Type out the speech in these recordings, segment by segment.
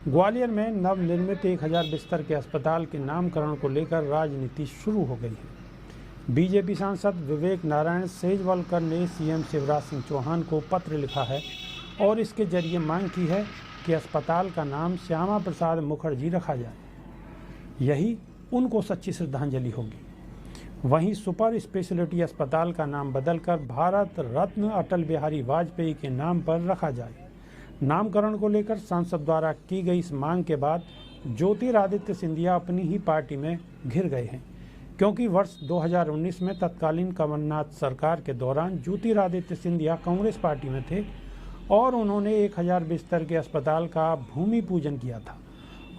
ग्वालियर में नवनिर्मित 1000 बिस्तर के अस्पताल के नामकरण को लेकर राजनीति शुरू हो गई है। बीजेपी सांसद विवेक नारायण सेजवलकर ने सीएम शिवराज सिंह चौहान को पत्र लिखा है और इसके जरिए मांग की है कि अस्पताल का नाम श्यामा प्रसाद मुखर्जी रखा जाए। यही उनको सच्ची श्रद्धांजलि होगी। वहीं सुपर स्पेशलिटी अस्पताल का नाम बदलकर भारत रत्न अटल बिहारी वाजपेयी के नाम पर रखा जाए। नामकरण को लेकर सांसद द्वारा की गई इस मांग के बाद ज्योतिरादित्य सिंधिया अपनी ही पार्टी में घिर गए हैं, क्योंकि वर्ष 2019 में तत्कालीन कमलनाथ सरकार के दौरान ज्योतिरादित्य सिंधिया कांग्रेस पार्टी में थे और उन्होंने 1000 बिस्तर के अस्पताल का भूमि पूजन किया था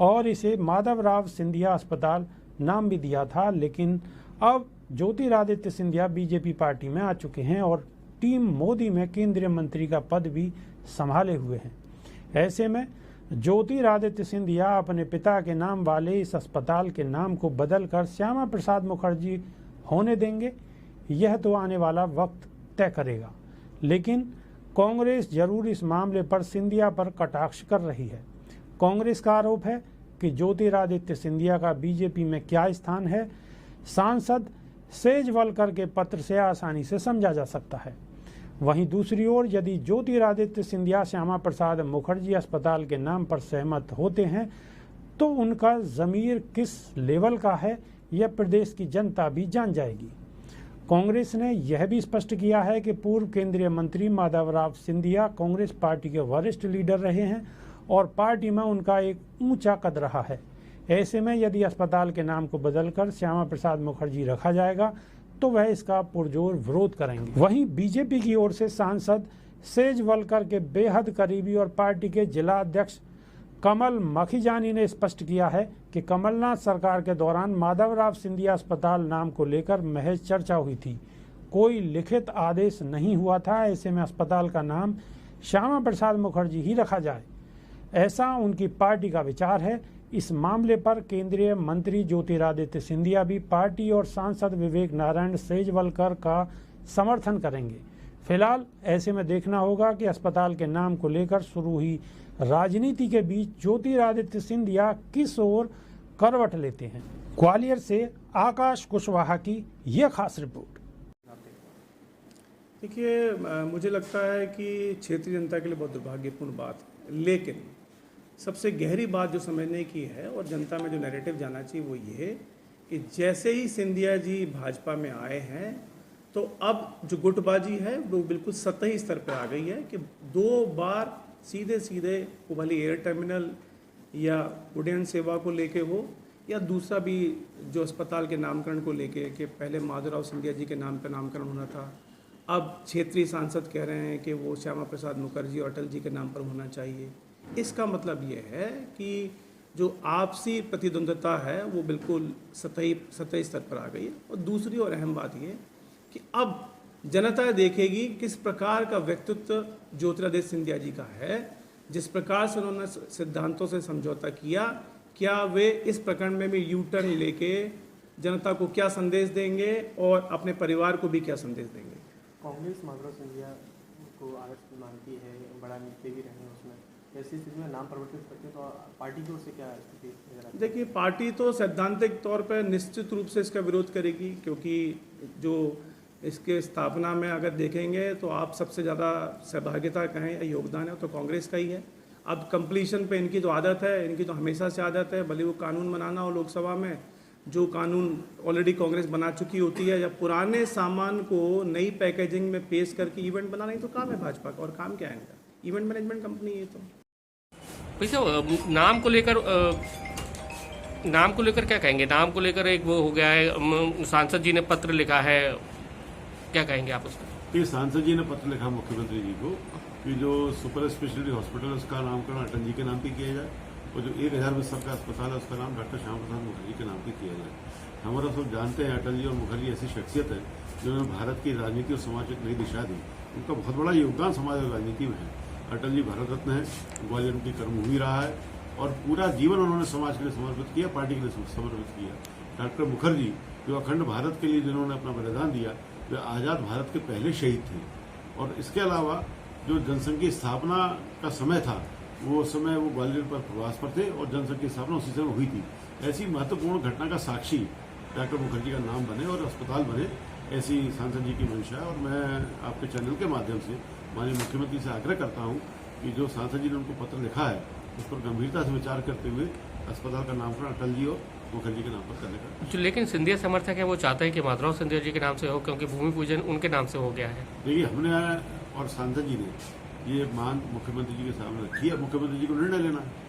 और इसे माधवराव सिंधिया अस्पताल नाम भी दिया था। लेकिन अब ज्योतिरादित्य सिंधिया बीजेपी पार्टी में आ चुके हैं और टीम मोदी में केंद्रीय मंत्री का पद भी संभाले हुए हैं। ऐसे में ज्योतिरादित्य सिंधिया अपने पिता के नाम वाले इस अस्पताल के नाम को बदलकर श्यामा प्रसाद मुखर्जी होने देंगे, यह तो आने वाला वक्त तय करेगा। लेकिन कांग्रेस जरूर इस मामले पर सिंधिया पर कटाक्ष कर रही है। कांग्रेस का आरोप है कि ज्योतिरादित्य सिंधिया का बीजेपी में क्या स्थान है, सांसद सेजवलकर के पत्र से आसानी से समझा जा सकता है। वहीं दूसरी ओर यदि ज्योतिरादित्य सिंधिया श्यामा प्रसाद मुखर्जी अस्पताल के नाम पर सहमत होते हैं तो उनका ज़मीर किस लेवल का है यह प्रदेश की जनता भी जान जाएगी। कांग्रेस ने यह भी स्पष्ट किया है कि पूर्व केंद्रीय मंत्री माधवराव सिंधिया कांग्रेस पार्टी के वरिष्ठ लीडर रहे हैं और पार्टी में उनका एक ऊंचा कद रहा है। ऐसे में यदि अस्पताल के नाम को बदलकर श्यामा प्रसाद मुखर्जी रखा जाएगा तो वह इसका पुरजोर विरोध करेंगे। वहीं बीजेपी की ओर से सांसद सेजवलकर के बेहद करीबी और पार्टी के जिला अध्यक्ष कमल मखीजानी ने स्पष्ट किया है कि कमलनाथ सरकार के दौरान माधवराव सिंधिया अस्पताल नाम को लेकर महज चर्चा हुई थी, कोई लिखित आदेश नहीं हुआ था। ऐसे में अस्पताल का नाम श्यामा प्रसाद मुखर्जी ही रखा जाए, ऐसा उनकी पार्टी का विचार है। इस मामले पर केंद्रीय मंत्री ज्योतिरादित्य सिंधिया भी पार्टी और सांसद विवेक नारायण सेजवलकर का समर्थन करेंगे। फिलहाल ऐसे में देखना होगा कि अस्पताल के नाम को लेकर शुरू हुई राजनीति के बीच ज्योतिरादित्य सिंधिया किस ओर करवट लेते हैं। ग्वालियर से आकाश कुशवाहा की यह खास रिपोर्ट। देखिए, मुझे लगता है कि क्षेत्रीय जनता के लिए बहुत दुर्भाग्यपूर्ण बात है, लेकिन सबसे गहरी बात जो समझने की है और जनता में जो नैरेटिव जाना चाहिए वो ये कि जैसे ही सिंधिया जी भाजपा में आए हैं तो अब जो गुटबाजी है वो बिल्कुल सतही स्तर पर आ गई है कि 2 बार सीधे सीधे वो भले एयर टर्मिनल या उड्डयन सेवा को लेके हो या दूसरा भी जो अस्पताल के नामकरण को लेके कि पहले माधवराव सिंधिया जी के नाम पर नामकरण होना था, अब क्षेत्रीय सांसद कह रहे हैं कि वो श्यामा प्रसाद मुखर्जी और अटल जी के नाम पर होना चाहिए। इसका मतलब ये है कि जो आपसी प्रतिद्वंद्विता है वो बिल्कुल सतही स्तर पर आ गई है। और दूसरी और अहम बात ये कि अब जनता देखेगी किस प्रकार का व्यक्तित्व ज्योतिरादित्य सिंधिया जी का है। जिस प्रकार से उन्होंने सिद्धांतों से समझौता किया, क्या वे इस प्रकरण में भी यू टर्न लेके जनता को क्या संदेश देंगे और अपने परिवार को भी क्या संदेश देंगे। कांग्रेस माधवराव सिंधिया को आदर्श मानती है, बड़ा नेता भी रहे हैं, उसमें ऐसी स्थिति में नाम परिवर्तित करते तो पार्टी की ओर से क्या स्थिति? देखिए, पार्टी तो सैद्धांतिक तौर पर निश्चित रूप से इसका विरोध करेगी, क्योंकि जो इसके स्थापना में अगर देखेंगे तो आप सबसे ज़्यादा सहभागिता कहें या योगदान है तो कांग्रेस का ही है। अब कंप्लीशन पे इनकी तो आदत है, इनकी तो हमेशा से आदत है, भले वो कानून बनाना हो लोकसभा में, जो कानून ऑलरेडी कांग्रेस बना चुकी होती है, या पुराने सामान को नई पैकेजिंग में पेश करके इवेंट बनाना ही तो काम है भाजपा का। और काम क्या है इनका? इवेंट मैनेजमेंट कंपनी है। तो वैसे नाम को लेकर क्या कहेंगे? नाम को लेकर एक वो हो गया है, सांसद जी ने पत्र लिखा है, क्या कहेंगे आप उसको? ये सांसद जी ने पत्र लिखा मुख्यमंत्री जी को कि जो सुपर स्पेशलिटी हॉस्पिटल है उसका नामकरण अटल जी के नाम पे किया जाए और जो 1000 बिस्तर का अस्पताल है उसका नाम डॉक्टर श्यामा प्रसाद मुखर्जी के नाम पे किया जाए। हमारा सब जानते हैं अटल जी और मुखर्जी ऐसी शख्सियत है जिन्होंने भारत की राजनीति और समाज को एक नई दिशा दी। उनका बहुत बड़ा योगदान समाज और राजनीति में है। अटल जी भारत रत्न है, ग्वालियर उनकी कर्मभूमि रहा है और पूरा जीवन उन्होंने समाज के लिए समर्पित किया, पार्टी के लिए समर्पित किया। डॉक्टर मुखर्जी जो अखंड भारत के लिए जिन्होंने अपना बलिदान दिया, वे आज़ाद भारत के पहले शहीद थे। और इसके अलावा जो जनसंघ की स्थापना का समय था वो उस समय वो ग्वालियर पर प्रवास पर थे और जनसंघ की स्थापना उसी समय हुई थी। ऐसी महत्वपूर्ण घटना का साक्षी डॉक्टर मुखर्जी का नाम बने और अस्पताल बने, ऐसी सांसद जी की मंशा है। और मैं आपके चैनल के माध्यम से माननीय मुख्यमंत्री से आग्रह करता हूं कि जो सांसद जी ने उनको पत्र लिखा है उस पर गंभीरता से विचार करते हुए अस्पताल का नामकरण अटल जी और मुखर्जी के नाम पर करने का। जो लेकिन सिंधिया समर्थक है वो चाहते हैं कि माधवराव सिंधिया जी के नाम से हो, क्योंकि भूमि पूजन उनके नाम से हो गया है। देखिए, हमने और सांसद जी ने ये मांग मुख्यमंत्री जी के सामने रखी है, मुख्यमंत्री जी को निर्णय लेना है।